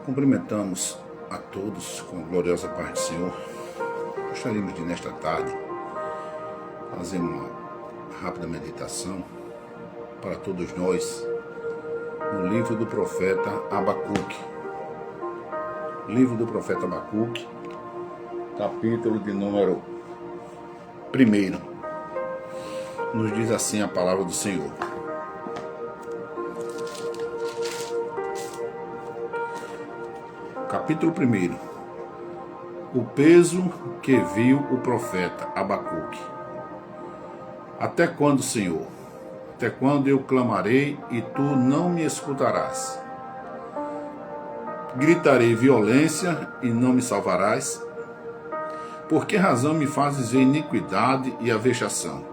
Cumprimentamos a todos com a gloriosa paz do Senhor. Gostaríamos de, nesta tarde, fazer uma rápida meditação para todos nós no livro do profeta Abacuque. Livro do profeta Abacuque, capítulo de número 1. Nos diz assim a palavra do Senhor. Capítulo 1. O peso que viu o profeta Abacuque. Até quando, Senhor? Até quando eu clamarei e tu não me escutarás? Gritarei violência e não me salvarás? Por que razão me fazes ver iniquidade e a vexação?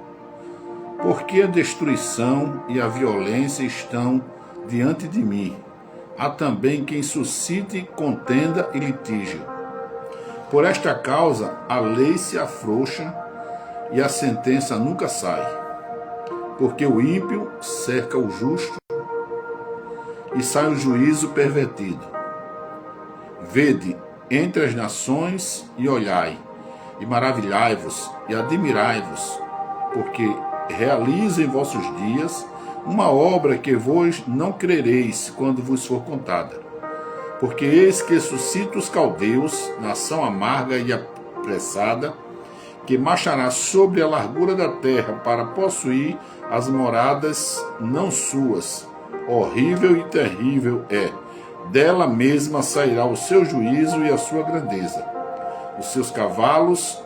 Por que a destruição e a violência estão diante de mim? Há também quem suscite contenda e litígio. Por esta causa, a lei se afrouxa e a sentença nunca sai. Porque o ímpio cerca o justo e sai o juízo pervertido. Vede entre as nações e olhai, e maravilhai-vos e admirai-vos, porque realiza em vossos dias uma obra que vós não crereis quando vos for contada. Porque eis que suscita os caldeus, nação amarga e apressada, que marchará sobre a largura da terra para possuir as moradas não suas. Horrível e terrível é. Dela mesma sairá o seu juízo e a sua grandeza. Os seus cavalos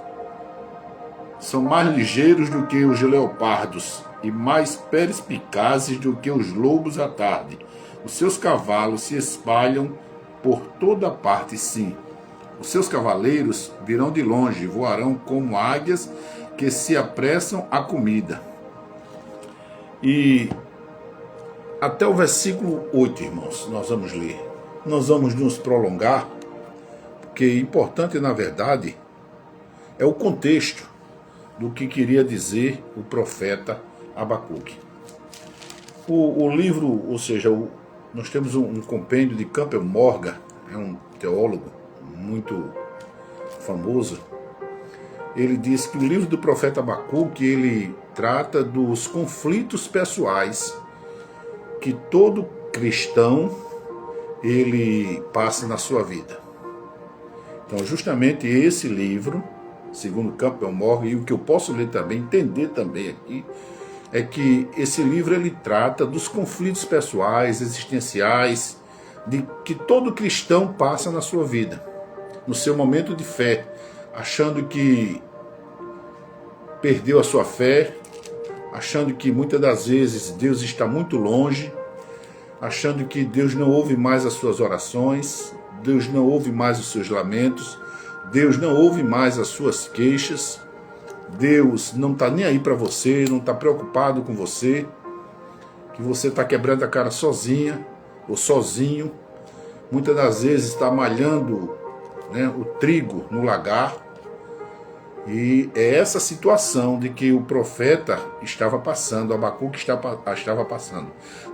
são mais ligeiros do que os leopardos e mais perspicazes do que os lobos à tarde. Os seus cavalos se espalham por toda parte, sim. Os seus cavaleiros virão de longe, voarão como águias que se apressam à comida. E até o versículo 8, irmãos, nós vamos ler. Nós vamos nos prolongar, porque importante, na verdade, é o contexto do que queria dizer o profeta Abacuque. O livro, ou seja, nós temos um compêndio de Campbell Morgan, é um teólogo muito famoso. Ele diz que o livro do profeta Abacuque, ele trata dos conflitos pessoais que todo cristão ele passa na sua vida. Então, justamente esse livro, segundo Campbell Morgan, e o que eu posso ler também, entender também aqui, é que esse livro ele trata dos conflitos pessoais, existenciais, de que todo cristão passa na sua vida, no seu momento de fé, achando que perdeu a sua fé, achando que muitas das vezes Deus está muito longe, achando que Deus não ouve mais as suas orações, Deus não ouve mais os seus lamentos, Deus não ouve mais as suas queixas, Deus não está nem aí para você, não está preocupado com você, que você está quebrando a cara sozinha ou sozinho, muitas das vezes está malhando, o trigo no lagar, e é essa situação de que o profeta estava passando, Abacuque estava passando.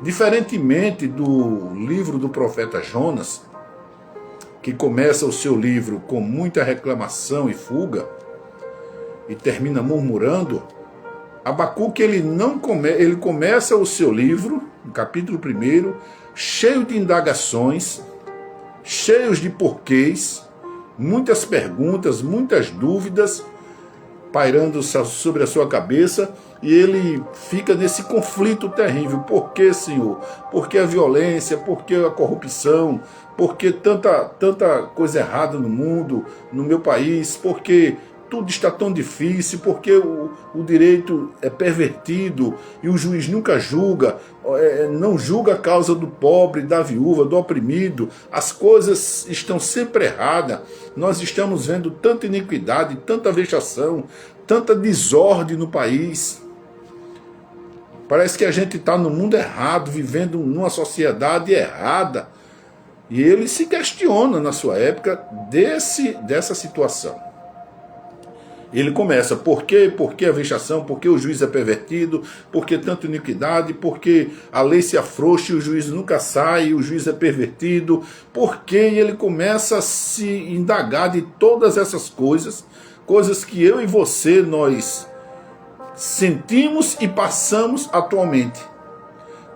Diferentemente do livro do profeta Jonas, que começa o seu livro com muita reclamação e fuga, e termina murmurando, Abacuque ele começa o seu livro, no capítulo 1, cheio de indagações, cheios de porquês, muitas perguntas, muitas dúvidas, pairando sobre a sua cabeça, e ele fica nesse conflito terrível. Por que, Senhor? Por que a violência? Por que a corrupção? Por que tanta coisa errada no mundo, no meu país? Por que tudo está tão difícil? Por que o direito é pervertido e o juiz nunca julga? Não julga a causa do pobre, da viúva, do oprimido. As coisas estão sempre erradas. Nós estamos vendo tanta iniquidade, tanta vexação, tanta desordem no país. Parece que a gente está no mundo errado, vivendo numa sociedade errada. E ele se questiona na sua época dessa situação. Ele começa, por quê? Por que a vexação? Por que o juiz é pervertido? Por que tanta iniquidade? Por que a lei se afrouxa e o juiz nunca sai? O juiz é pervertido? Por que? E ele começa a se indagar de todas essas coisas, coisas que eu e você, nós sentimos e passamos atualmente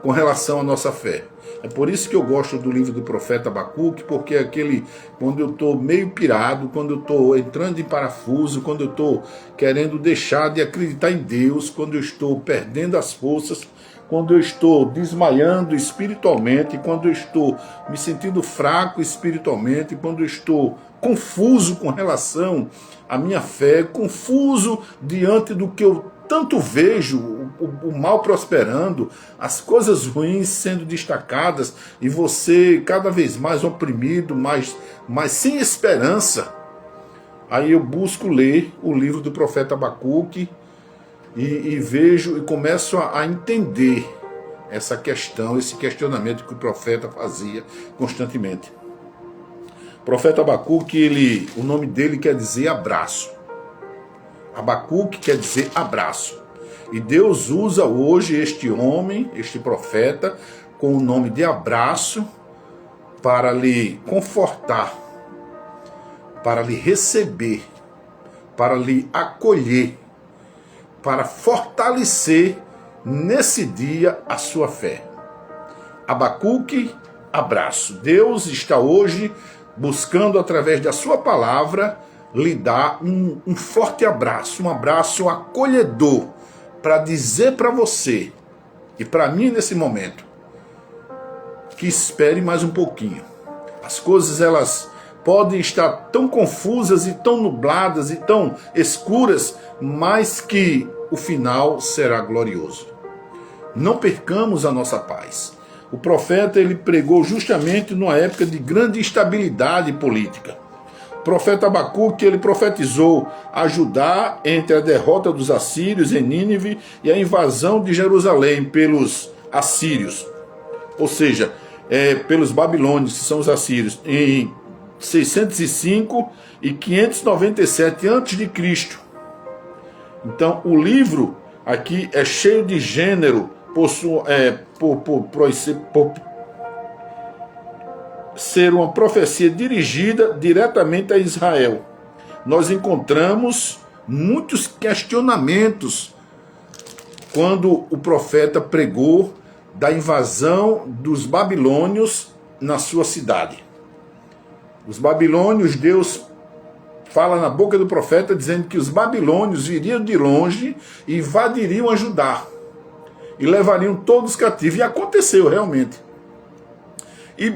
com relação à nossa fé. É por isso que eu gosto do livro do profeta Abacuque, porque é aquele, quando eu estou meio pirado, quando eu estou entrando em parafuso, quando eu estou querendo deixar de acreditar em Deus, quando eu estou perdendo as forças, quando eu estou desmaiando espiritualmente, quando eu estou me sentindo fraco espiritualmente, quando eu estou confuso com relação à minha fé, confuso diante do que eu tanto vejo, o mal prosperando, as coisas ruins sendo destacadas e você cada vez mais oprimido, mas sem esperança. Aí eu busco ler o livro do profeta Abacuque e vejo e começo a entender essa questão, esse questionamento que o profeta fazia constantemente. O profeta Abacuque, o nome dele quer dizer abraço. Abacuque quer dizer abraço. E Deus usa hoje este homem, este profeta, com o nome de abraço, para lhe confortar, para lhe receber, para lhe acolher, para fortalecer nesse dia a sua fé. Abacuque, abraço. Deus está hoje buscando, através da sua palavra, lhe dar um forte abraço, um abraço acolhedor, para dizer para você e para mim nesse momento que espere mais um pouquinho. As coisas elas podem estar tão confusas e tão nubladas e tão escuras, mas que o final será glorioso. Não percamos a nossa paz. O profeta ele pregou justamente numa época de grande instabilidade política. O profeta Abacuque, ele profetizou a Judá entre a derrota dos assírios em Nínive e a invasão de Jerusalém pelos assírios, ou seja, pelos babilônios, que são os assírios, em 605 e 597 a.C. Então, o livro aqui é cheio de gênero, por ser uma profecia dirigida diretamente a Israel. Nós encontramos muitos questionamentos quando o profeta pregou da invasão dos babilônios na sua cidade. Os babilônios, Deus fala na boca do profeta dizendo que os babilônios viriam de longe e invadiriam a Judá e levariam todos cativos. E aconteceu realmente. E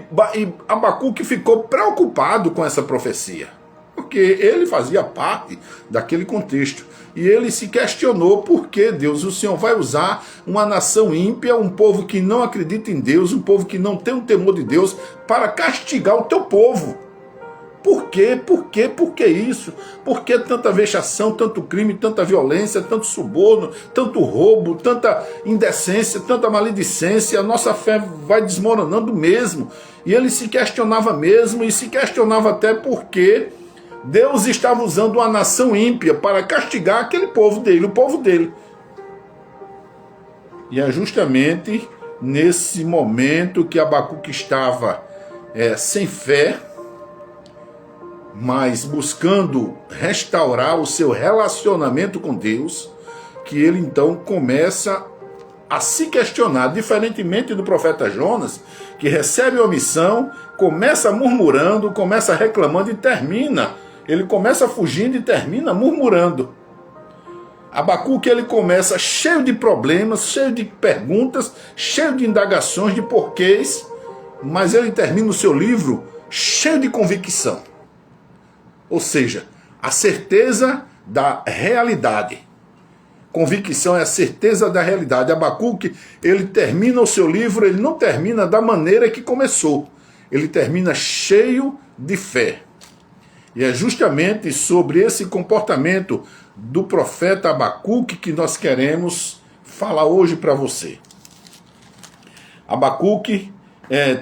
Abacuque ficou preocupado com essa profecia, porque ele fazia parte daquele contexto. E ele se questionou por que Deus, o Senhor vai usar uma nação ímpia, um povo que não acredita em Deus, um povo que não tem o temor de Deus, para castigar o teu povo. Por quê? Por quê? Por que isso? Por que tanta vexação, tanto crime, tanta violência, tanto suborno, tanto roubo, tanta indecência, tanta maledicência? A nossa fé vai desmoronando mesmo. E ele se questionava mesmo, e se questionava até porque Deus estava usando uma nação ímpia para castigar aquele povo dele, o povo dele. E é justamente nesse momento que Abacuque estava sem fé, mas buscando restaurar o seu relacionamento com Deus, que ele então começa a se questionar, diferentemente do profeta Jonas, que recebe uma missão, começa murmurando, começa reclamando e termina. Ele começa fugindo e termina murmurando. Abacuque ele começa cheio de problemas, cheio de perguntas, cheio de indagações, de porquês, mas ele termina o seu livro cheio de convicção. Ou seja, a certeza da realidade. Convicção é a certeza da realidade. Abacuque, ele termina o seu livro, ele não termina da maneira que começou. Ele termina cheio de fé. E é justamente sobre esse comportamento do profeta Abacuque que nós queremos falar hoje para você. Abacuque,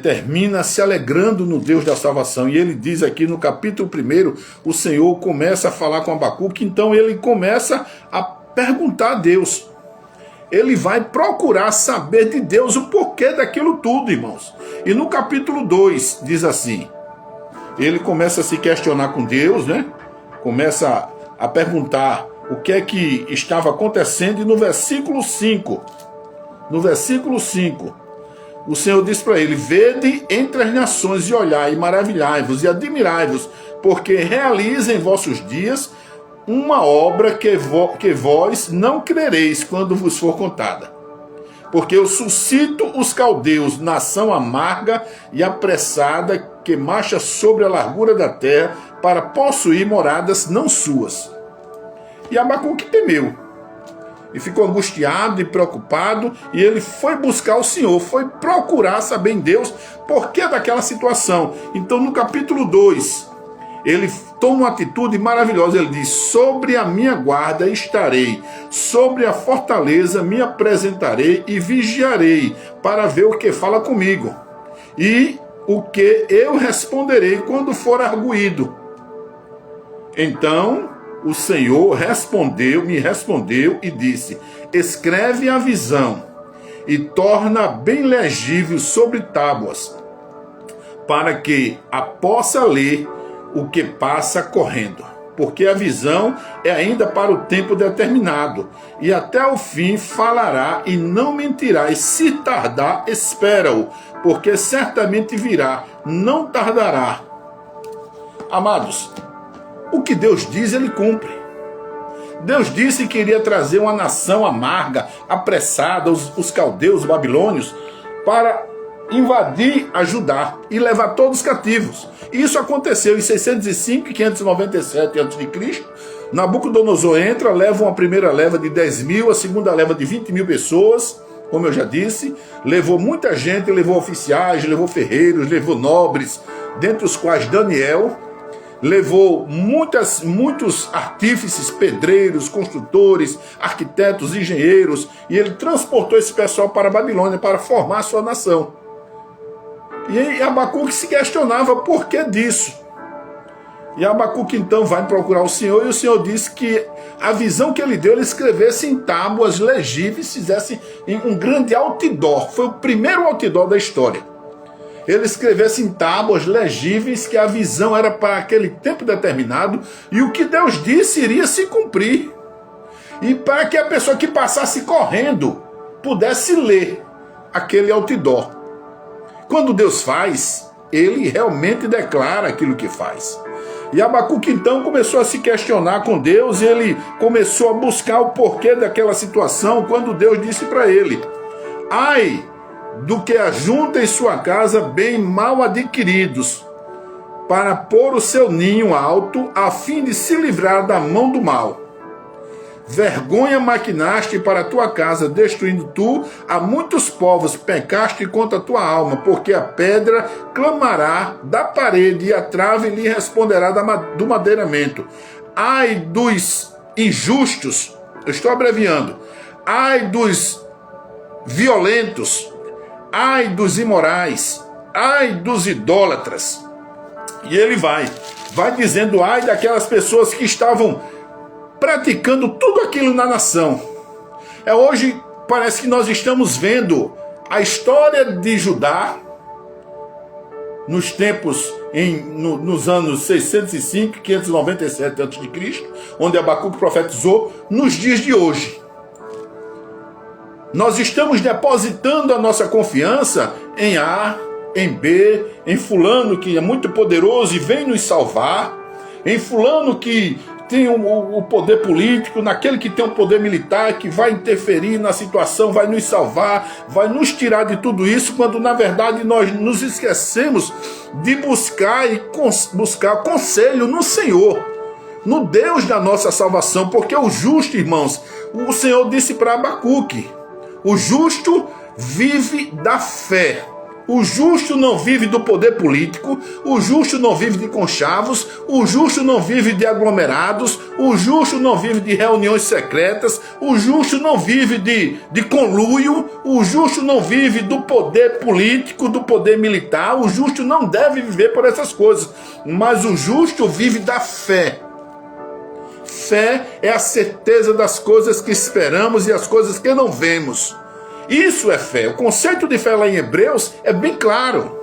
termina se alegrando no Deus da salvação. E ele diz aqui no capítulo 1, o Senhor começa a falar com Abacuque, então ele começa a perguntar a Deus. Ele vai procurar saber de Deus o porquê daquilo tudo, irmãos. E no capítulo 2 diz assim, ele começa a se questionar com Deus, né? Começa a perguntar o que é que estava acontecendo, e no versículo 5, o Senhor diz para ele: vede entre as nações e olhai, e maravilhai-vos e admirai-vos, porque realiza em vossos dias uma obra que vós não crereis quando vos for contada. Porque eu suscito os caldeus, nação amarga e apressada, que marcha sobre a largura da terra, para possuir moradas não suas. E Abacuque temeu, e ficou angustiado e preocupado, e ele foi buscar o Senhor, foi procurar saber em Deus por que daquela situação. Então no capítulo 2, ele toma uma atitude maravilhosa, ele diz: sobre a minha guarda estarei, sobre a fortaleza me apresentarei e vigiarei, para ver o que fala comigo, e o que eu responderei quando for arguído. Então o Senhor me respondeu e disse: escreve a visão e torna bem legível sobre tábuas, para que a possa ler o que passa correndo. Porque a visão é ainda para o tempo determinado, e até o fim falará e não mentirá, e se tardar, espera-o, porque certamente virá, não tardará. Amados, o que Deus diz, ele cumpre. Deus disse que iria trazer uma nação amarga, apressada, os caldeus, os babilônios, para invadir a Judá e levar todos cativos. Isso aconteceu em 605 e 597 a.C. Nabucodonosor entra, leva uma primeira leva de 10 mil, a segunda leva de 20 mil pessoas, como eu já disse. Levou muita gente, levou oficiais, levou ferreiros, levou nobres, dentre os quais Daniel. Levou muitos artífices, pedreiros, construtores, arquitetos, engenheiros, e ele transportou esse pessoal para a Babilônia para formar a sua nação. E Abacuque se questionava por que disso. E Abacuque então vai procurar o Senhor, e o Senhor disse que a visão que ele deu, ele escrevesse em tábuas legíveis, fizesse em um grande outdoor. Foi o primeiro outdoor da história. Ele escrevesse em tábuas legíveis que a visão era para aquele tempo determinado, e o que Deus disse iria se cumprir. E para que a pessoa que passasse correndo pudesse ler aquele outdoor. Quando Deus faz, ele realmente declara aquilo que faz. E Abacuque então começou a se questionar com Deus, e ele começou a buscar o porquê daquela situação, quando Deus disse para ele: ai do que ajunta em sua casa bem mal adquiridos, para pôr o seu ninho alto, a fim de se livrar da mão do mal. Vergonha maquinaste para a tua casa, destruindo tu a muitos povos, pecaste contra a tua alma, porque a pedra clamará da parede, e a trave lhe responderá do madeiramento. Ai dos injustos, eu estou abreviando, ai dos violentos, ai dos imorais, ai dos idólatras. E ele vai dizendo ai daquelas pessoas que estavam praticando tudo aquilo na nação. Hoje parece que nós estamos vendo a história de Judá nos tempos, nos anos 605 e 597 a.C., onde Abacuque profetizou, nos dias de hoje. Nós estamos depositando a nossa confiança em A, em B, em fulano que é muito poderoso e vem nos salvar, em fulano que tem o poder político, naquele que tem o poder militar, que vai interferir na situação, vai nos salvar, vai nos tirar de tudo isso, quando na verdade nós nos esquecemos de buscar conselho no Senhor, no Deus da nossa salvação, porque o justo, irmãos, o Senhor disse para Abacuque: o justo vive da fé. O justo não vive do poder político, o justo não vive de conchavos, o justo não vive de aglomerados, o justo não vive de reuniões secretas, o justo não vive de conluio, o justo não vive do poder político, do poder militar, o justo não deve viver por essas coisas, mas o justo vive da fé. Fé é a certeza das coisas que esperamos e as coisas que não vemos. Isso é fé. O conceito de fé lá em Hebreus é bem claro.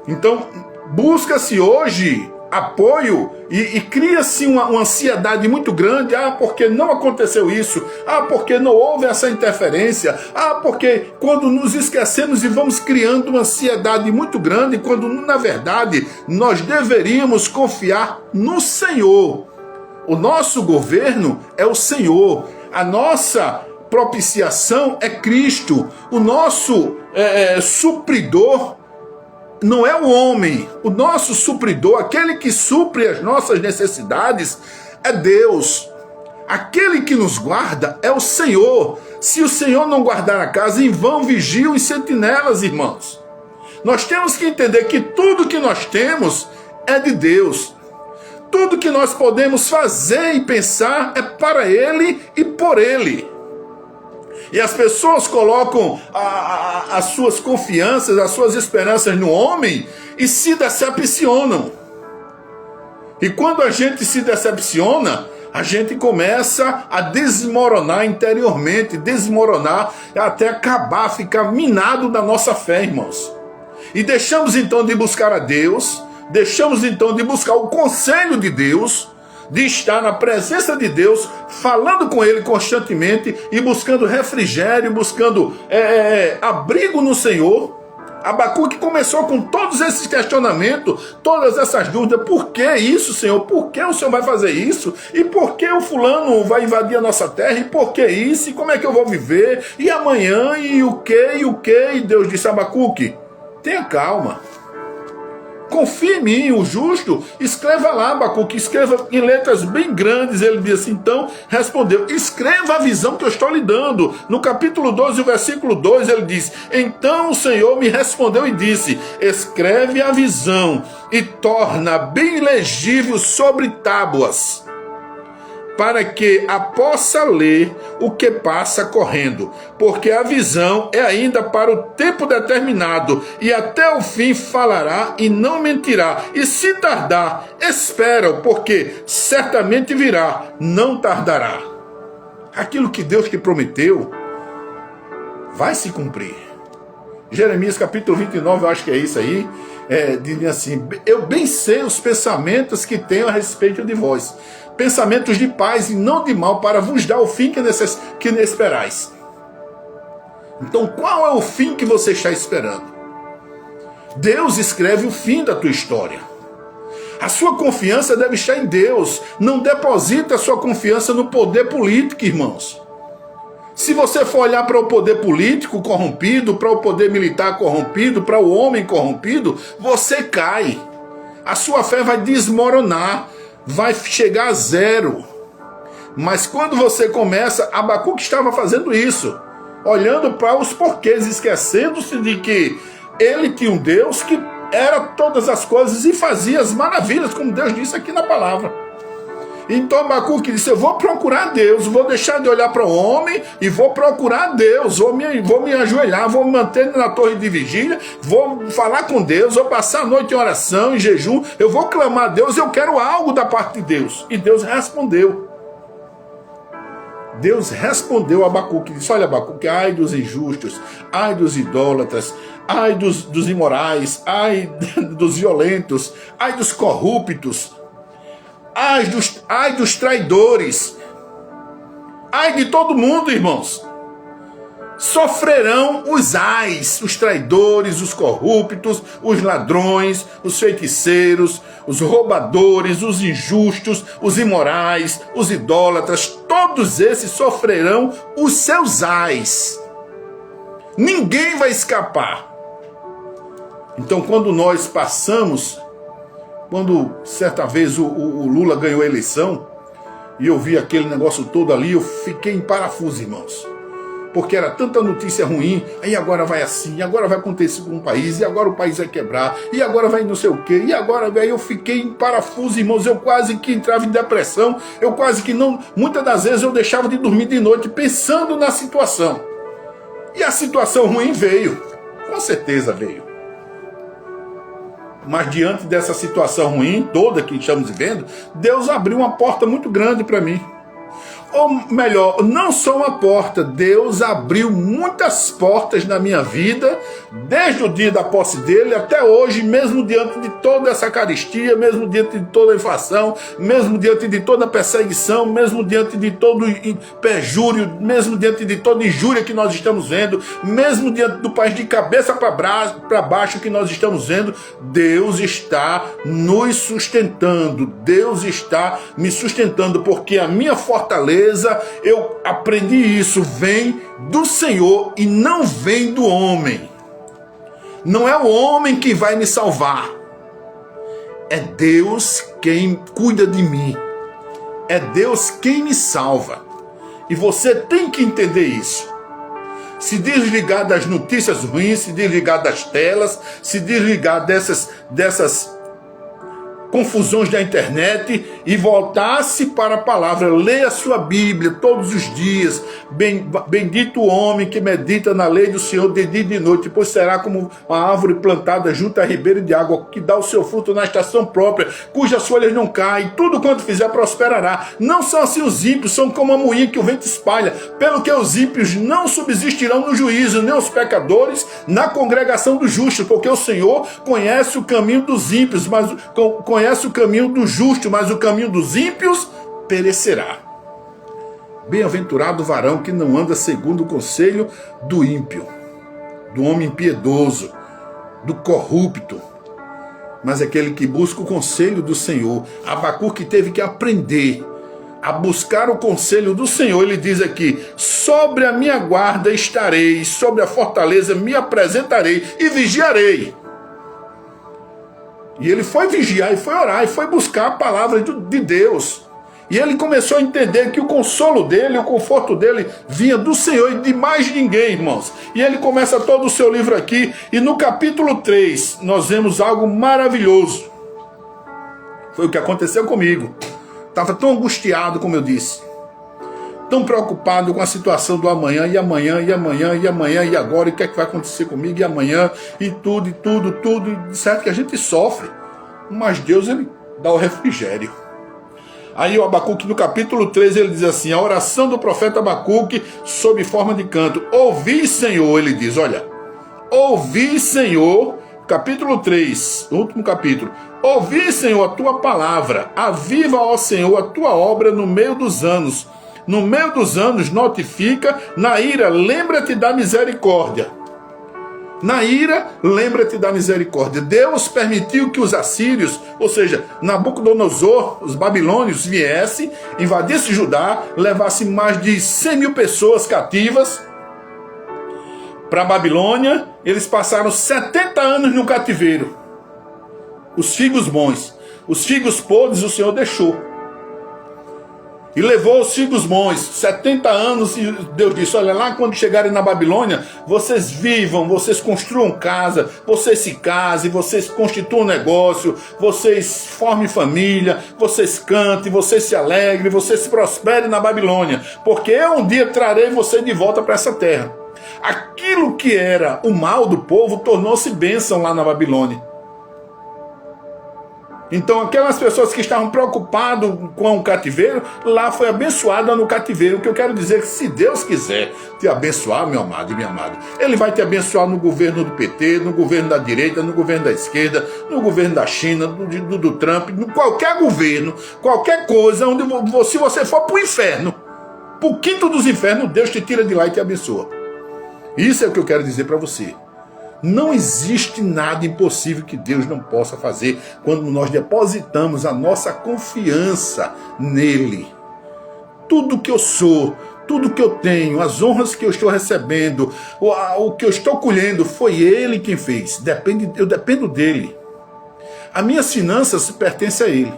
Então, busca-se hoje apoio e cria-se uma ansiedade muito grande. Porque não aconteceu isso. Porque não houve essa interferência. Porque quando nos esquecemos e vamos criando uma ansiedade muito grande, quando na verdade nós deveríamos confiar no Senhor. O nosso governo é o Senhor. A nossa propiciação é Cristo. O nosso supridor não é o homem. O nosso supridor, aquele que supre as nossas necessidades, é Deus. Aquele que nos guarda é o Senhor. Se o Senhor não guardar a casa, em vão vigiam os sentinelas, irmãos. Nós temos que entender que tudo que nós temos é de Deus. Tudo que nós podemos fazer e pensar é para Ele e por Ele. E as pessoas colocam as suas confianças, as suas esperanças no homem e se decepcionam. E quando a gente se decepciona, a gente começa a desmoronar interiormente, desmoronar até acabar, ficar minado da nossa fé, irmãos. E deixamos então de buscar a Deus. Deixamos então de buscar o conselho de Deus, de estar na presença de Deus, falando com Ele constantemente e buscando refrigério, buscando abrigo no Senhor. Abacuque começou com todos esses questionamentos, todas essas dúvidas. Por que isso, Senhor? Por que o Senhor vai fazer isso? E por que o fulano vai invadir a nossa terra? E por que isso? E como é que eu vou viver? E amanhã? E o quê? E o quê? E Deus disse a Abacuque, tenha calma. Confie em mim, o justo. Escreva lá, Abacuque, escreva em letras bem grandes. Ele diz assim, então, respondeu, escreva a visão que eu estou lhe dando. No capítulo 12, o versículo 2, ele diz, então o Senhor me respondeu e disse, escreve a visão e torna bem legível sobre tábuas, para que a possa ler o que passa correndo, porque a visão é ainda para o tempo determinado, e até o fim falará e não mentirá, e se tardar, espera-o, porque certamente virá, não tardará. Aquilo que Deus te prometeu vai se cumprir. Jeremias capítulo 29, eu acho que é isso aí, diz assim, eu bem sei os pensamentos que tenho a respeito de vós, pensamentos de paz e não de mal, para vos dar o fim que esperais. Então, qual é o fim que você está esperando? Deus escreve o fim da tua história. A sua confiança deve estar em Deus. Não deposita a sua confiança no poder político, irmãos. Se você for olhar para o poder político corrompido, para o poder militar corrompido, para o homem corrompido, você cai. A sua fé vai desmoronar. Vai chegar a zero. Mas quando você começa, Abacuque estava fazendo isso, olhando para os porquês, esquecendo-se de que ele tinha um Deus que era todas as coisas e fazia as maravilhas, como Deus disse aqui na palavra. Então Abacuque disse, eu vou procurar Deus, vou deixar de olhar para o homem e vou procurar Deus, vou me ajoelhar, vou me manter na torre de vigília, vou falar com Deus, vou passar a noite em oração, em jejum, eu vou clamar a Deus, eu quero algo da parte de Deus. E Deus respondeu. Deus respondeu a Abacuque, disse, olha Abacuque, ai dos injustos, ai dos idólatras, ai dos imorais, ai dos violentos, ai dos corruptos, ai dos traidores, ai de todo mundo, irmãos. Sofrerão os ais, os traidores, os corruptos, os ladrões, os feiticeiros, os roubadores, os injustos, os imorais, os idólatras, todos esses sofrerão os seus ais. Ninguém vai escapar. Então, quando nós passamos, quando certa vez o Lula ganhou a eleição, e eu vi aquele negócio todo ali, eu fiquei em parafuso, irmãos. porque era tanta notícia ruim, aí agora vai assim, agora vai acontecer com um país, e agora o país vai quebrar, e agora vai não sei o quê, e agora aí eu fiquei em parafuso, irmãos, eu quase que entrava em depressão, eu quase que não, muitas das vezes eu deixava de dormir de noite pensando na situação. E a situação ruim veio, com certeza veio. Mas diante dessa situação ruim, toda que estamos vivendo, Deus abriu uma porta muito grande para mim. Ou melhor, não só uma porta, Deus abriu muitas portas na minha vida, desde o dia da posse dele até hoje, mesmo diante de toda essa carestia, mesmo diante de toda a inflação, mesmo diante de toda a perseguição, mesmo diante de todo o perjúrio, mesmo diante de toda injúria que nós estamos vendo, mesmo diante do país de cabeça para baixo que nós estamos vendo, Deus está nos sustentando, Deus está me sustentando, porque a minha fortaleza, eu aprendi isso, vem do Senhor e não vem do homem. Não é o homem que vai me salvar, é Deus quem cuida de mim, é Deus quem me salva. E você tem que entender isso. Se desligar das notícias ruins, se desligar das telas, se desligar dessas confusões da internet e voltar-se para a palavra. Leia a sua Bíblia todos os dias. Bendito o homem que medita na lei do Senhor de dia e de noite, pois será como uma árvore plantada junto a ribeiro de água, que dá o seu fruto na estação própria, cujas folhas não caem, tudo quanto fizer prosperará. Não são assim os ímpios, são como a moinha que o vento espalha, pelo que os ímpios não subsistirão no juízo, nem os pecadores na congregação dos justos, porque o Senhor conhece o caminho dos ímpios, mas conhece o caminho do justo, mas o caminho dos ímpios perecerá. Bem-aventurado o varão que não anda segundo o conselho do ímpio, do homem impiedoso, do corrupto, mas aquele que busca o conselho do Senhor. Abacuque teve que aprender a buscar o conselho do Senhor. Ele diz aqui: sobre a minha guarda estarei, sobre a fortaleza me apresentarei e vigiarei. E ele foi vigiar, e foi orar, e foi buscar a palavra de Deus. E ele começou a entender que o consolo dele, o conforto dele vinha do Senhor e de mais ninguém, irmãos. E ele começa todo o seu livro aqui, e no capítulo 3 nós vemos algo maravilhoso. Foi o que aconteceu comigo. Estava tão angustiado, como eu disse, tão preocupado com a situação do amanhã, e amanhã, e amanhã, e amanhã, e agora, e o que é que vai acontecer comigo, e amanhã, e tudo, e certo que a gente sofre, mas Deus, ele dá o refrigério. Aí o Abacuque, no capítulo 3, ele diz assim, a oração do profeta Abacuque, sob forma de canto: ouvi, Senhor, ele diz, olha, ouvi, Senhor, capítulo 3, último capítulo, ouvi, Senhor, a tua palavra, aviva, ó Senhor, a tua obra no meio dos anos. No meio dos anos notifica, na ira lembra-te da misericórdia. Na ira lembra-te da misericórdia. Deus permitiu que os assírios, ou seja, Nabucodonosor, os babilônios, viessem, invadissem Judá, levassem mais de 100 mil pessoas cativas para a Babilônia. Eles passaram 70 anos no cativeiro. Os figos bons, os figos podres o Senhor deixou. E levou os figos bons, 70 anos, e Deus disse, olha, lá quando chegarem na Babilônia, vocês vivam, vocês construam casa, vocês se casem, vocês constituam negócio, vocês formem família, vocês cantem, vocês se alegrem, vocês se prosperem na Babilônia, porque eu um dia trarei você de volta para essa terra. Aquilo que era o mal do povo tornou-se bênção lá na Babilônia. Então aquelas pessoas que estavam preocupadas com o cativeiro, lá foi abençoada no cativeiro. O que eu quero dizer é que se Deus quiser te abençoar, meu amado e minha amada, Ele vai te abençoar no governo do PT, no governo da direita, no governo da esquerda, no governo da China, do Trump, em qualquer governo, qualquer coisa, onde se você for para o inferno, para o quinto dos infernos, Deus te tira de lá e te abençoa. Isso é o que eu quero dizer para você. Não existe nada impossível que Deus não possa fazer quando nós depositamos a nossa confiança nele. Tudo que eu sou, tudo que eu tenho, as honras que eu estou recebendo, o que eu estou colhendo, foi Ele quem fez. Eu dependo dele. As minhas finanças pertencem a Ele.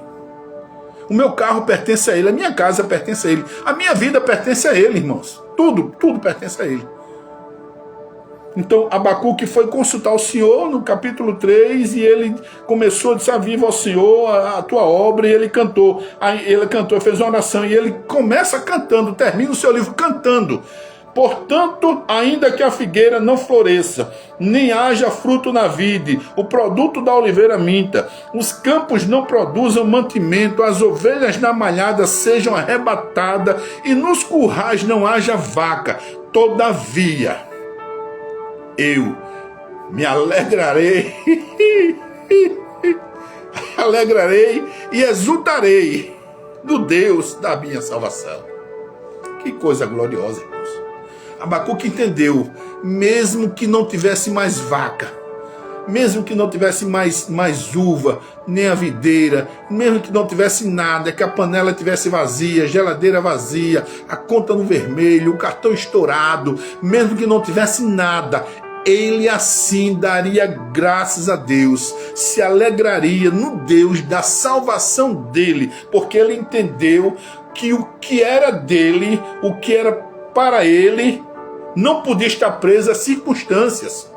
O meu carro pertence a Ele, a minha casa pertence a Ele, a minha vida pertence a Ele, irmãos. tudo pertence a ele. Então Abacuque foi consultar o Senhor no capítulo 3 e ele começou a dizer: viva ao Senhor a tua obra, e ele cantou. Aí ele cantou, fez uma oração, e ele começa cantando, termina o seu livro cantando: portanto, ainda que a figueira não floresça, nem haja fruto na vide, o produto da oliveira minta, os campos não produzam mantimento, as ovelhas na malhada sejam arrebatadas, e nos currais não haja vaca, todavia eu me alegrarei, alegrarei e exultarei no Deus da minha salvação. Que coisa gloriosa, irmãos. Abacuque entendeu, mesmo que não tivesse mais vaca, mesmo que não tivesse mais uva, nem a videira, mesmo que não tivesse nada, que a panela tivesse vazia, a geladeira vazia, a conta no vermelho, o cartão estourado, mesmo que não tivesse nada, ele assim daria graças a Deus, se alegraria no Deus da salvação dele, porque ele entendeu que o que era dele, o que era para ele, não podia estar preso a circunstâncias.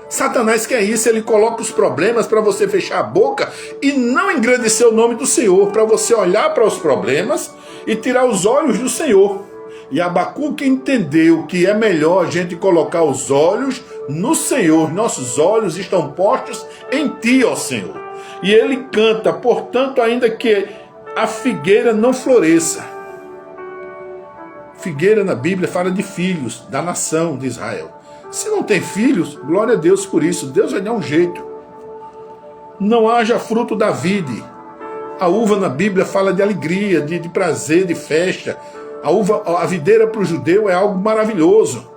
Satanás quer isso, ele coloca os problemas para você fechar a boca e não engrandecer o nome do Senhor, para você olhar para os problemas e tirar os olhos do Senhor. E Abacuque entendeu que é melhor a gente colocar os olhos no Senhor. Nossos olhos estão postos em Ti, ó Senhor. E ele canta: portanto, ainda que a figueira não floresça. Figueira na Bíblia fala de filhos da nação de Israel. Se não tem filhos, glória a Deus por isso. Deus vai dar um jeito. Não haja fruto da vide. A uva na Bíblia fala de alegria, de prazer, de festa. A videira para o judeu é algo maravilhoso.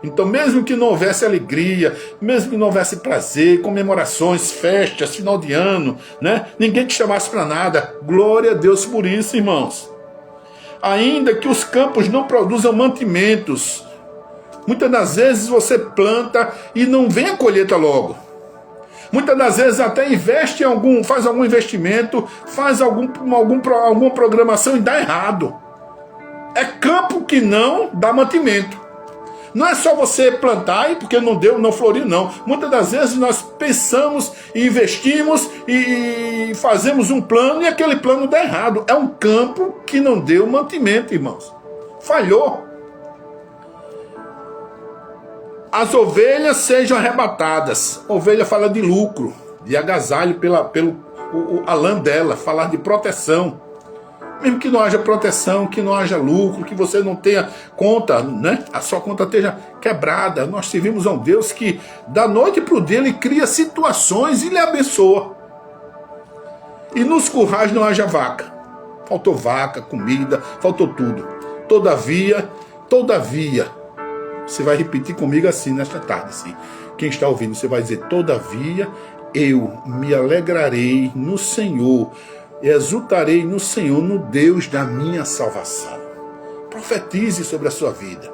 Então, mesmo que não houvesse alegria, mesmo que não houvesse prazer, comemorações, festas, final de ano, né? Ninguém te chamasse para nada. Glória a Deus por isso, irmãos. Ainda que os campos não produzam mantimentos. Muitas das vezes você planta e não vem a colheita logo. Muitas das vezes até investe faz algum investimento, faz alguma programação e dá errado. É campo que não dá mantimento. Não é só você plantar e porque não deu, não floriu, não. Muitas das vezes nós pensamos e investimos e fazemos um plano e aquele plano dá errado. É um campo que não deu mantimento, irmãos. Falhou. As ovelhas sejam arrebatadas. Ovelha fala de lucro, de agasalho a lã dela, falar de proteção. Mesmo que não haja proteção, que não haja lucro, que você não tenha conta, né? A sua conta esteja quebrada. Nós servimos a um Deus que da noite para o dia Ele cria situações e Ele abençoa. E nos currais não haja vaca. Faltou vaca, comida, faltou tudo. Todavia, você vai repetir comigo assim nesta tarde, sim. Quem está ouvindo, você vai dizer: todavia eu me alegrarei no Senhor, exultarei no Senhor, no Deus da minha salvação. Profetize sobre a sua vida.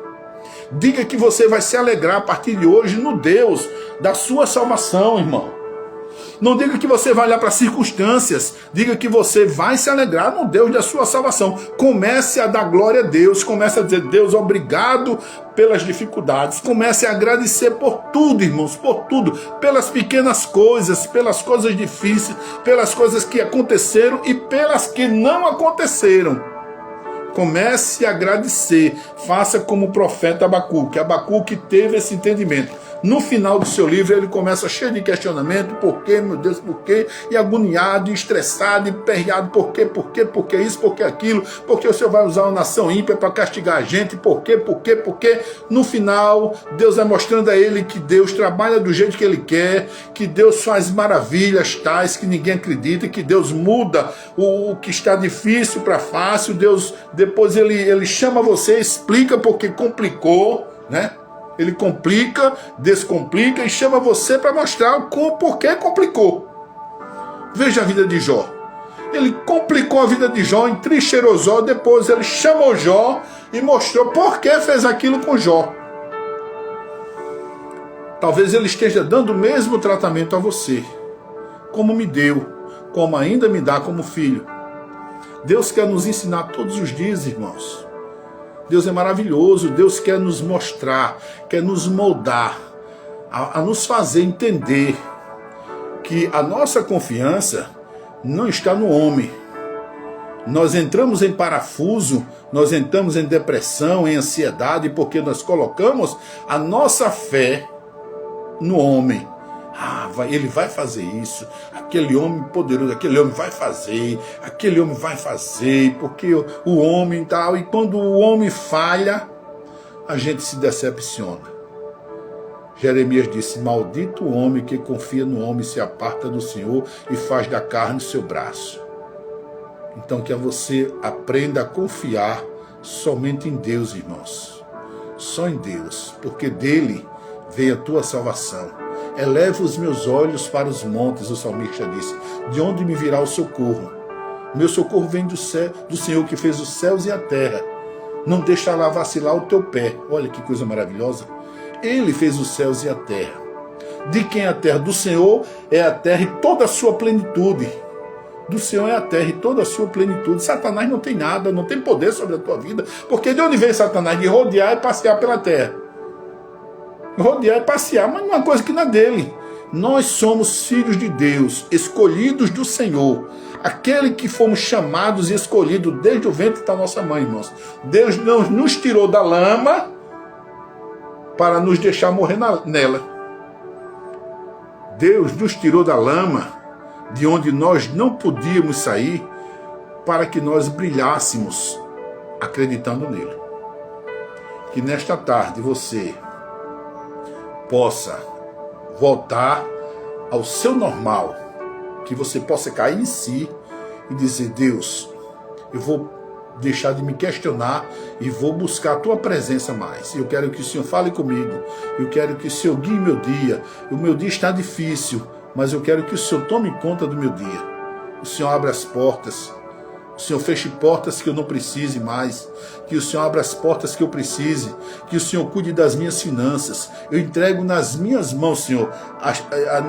Diga que você vai se alegrar a partir de hoje no Deus da sua salvação, irmão. Não diga que você vai olhar para circunstâncias. Diga que você vai se alegrar no Deus da sua salvação. Comece a dar glória a Deus. Comece a dizer: Deus, obrigado pelas dificuldades. Comece a agradecer por tudo, irmãos, por tudo. Pelas pequenas coisas, pelas coisas difíceis, pelas coisas que aconteceram e pelas que não aconteceram. Comece a agradecer. Faça como o profeta Abacuque. Abacuque teve esse entendimento. No final do seu livro, ele começa cheio de questionamento: por quê, meu Deus, por quê? E agoniado, e estressado, e perreado: por quê, isso, por que aquilo? Porque o Senhor vai usar uma nação ímpia para castigar a gente? Por quê? No final, Deus vai mostrando a ele que Deus trabalha do jeito que Ele quer, que Deus faz maravilhas tais que ninguém acredita, que Deus muda o que está difícil para fácil. Deus, depois ele chama você, explica porque complicou, né? Ele complica, descomplica e chama você para mostrar por que complicou. Veja a vida de Jó. Ele complicou a vida de Jó, entrincheirou Jó, depois ele chamou Jó e mostrou por que fez aquilo com Jó. Talvez ele esteja dando o mesmo tratamento a você, como me deu, como ainda me dá como filho. Deus quer nos ensinar todos os dias, irmãos. Deus é maravilhoso, Deus quer nos mostrar, quer nos moldar, a nos fazer entender que a nossa confiança não está no homem. Nós entramos em parafuso, nós entramos em depressão, em ansiedade, porque nós colocamos a nossa fé no homem. Ele vai fazer isso, aquele homem poderoso, aquele homem vai fazer, porque o homem e tal. E quando o homem falha, a gente se decepciona. Jeremias disse: maldito o homem que confia no homem, se aparta do Senhor e faz da carne seu braço. Então que você aprenda a confiar somente em Deus, irmãos. Só em Deus, porque dele vem a tua salvação. Eleva os meus olhos para os montes, o salmista disse. De onde me virá o socorro? Meu socorro vem do Senhor que fez os céus e a terra. Não deixará vacilar o teu pé. Olha que coisa maravilhosa. Ele fez os céus e a terra. De quem é a terra? Do Senhor é a terra e toda a sua plenitude. Do Senhor é a terra e toda a sua plenitude. Satanás não tem nada, não tem poder sobre a tua vida. Porque de onde vem Satanás? De rodear e passear pela terra. Rodear e passear, mas não é uma coisa que não é dele. Nós somos filhos de Deus, escolhidos do Senhor. Aquele que fomos chamados e escolhidos desde o ventre da nossa mãe, irmãos. Deus não nos tirou da lama para nos deixar morrer nela. Deus nos tirou da lama, de onde nós não podíamos sair, para que nós brilhássemos acreditando nele. Que nesta tarde você possa voltar ao seu normal, que você possa cair em si e dizer: Deus, eu vou deixar de me questionar e vou buscar a tua presença mais. Eu quero que o Senhor fale comigo, eu quero que o Senhor guie meu dia. O meu dia está difícil, mas eu quero que o Senhor tome conta do meu dia. O Senhor abra as portas, o Senhor feche portas que eu não precise mais, que o Senhor abra as portas que eu precise, que o Senhor cuide das minhas finanças. Eu entrego nas minhas mãos, Senhor,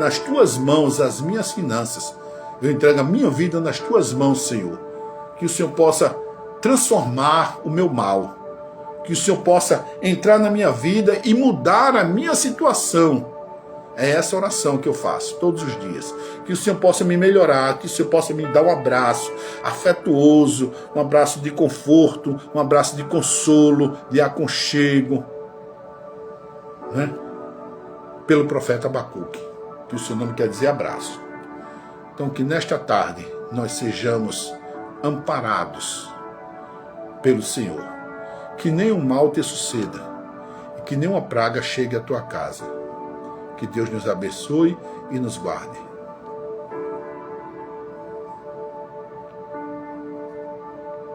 nas tuas mãos as minhas finanças. Eu entrego a minha vida nas tuas mãos, Senhor. Que o Senhor possa transformar o meu mal, que o Senhor possa entrar na minha vida e mudar a minha situação. É essa oração que eu faço todos os dias. Que o Senhor possa me melhorar, que o Senhor possa me dar um abraço afetuoso, um abraço de conforto, um abraço de consolo, de aconchego, né? Pelo profeta Abacuque, que o seu nome quer dizer abraço. Então que nesta tarde nós sejamos amparados pelo Senhor. Que nenhum mal te suceda e que nenhuma praga chegue à tua casa. Que Deus nos abençoe e nos guarde.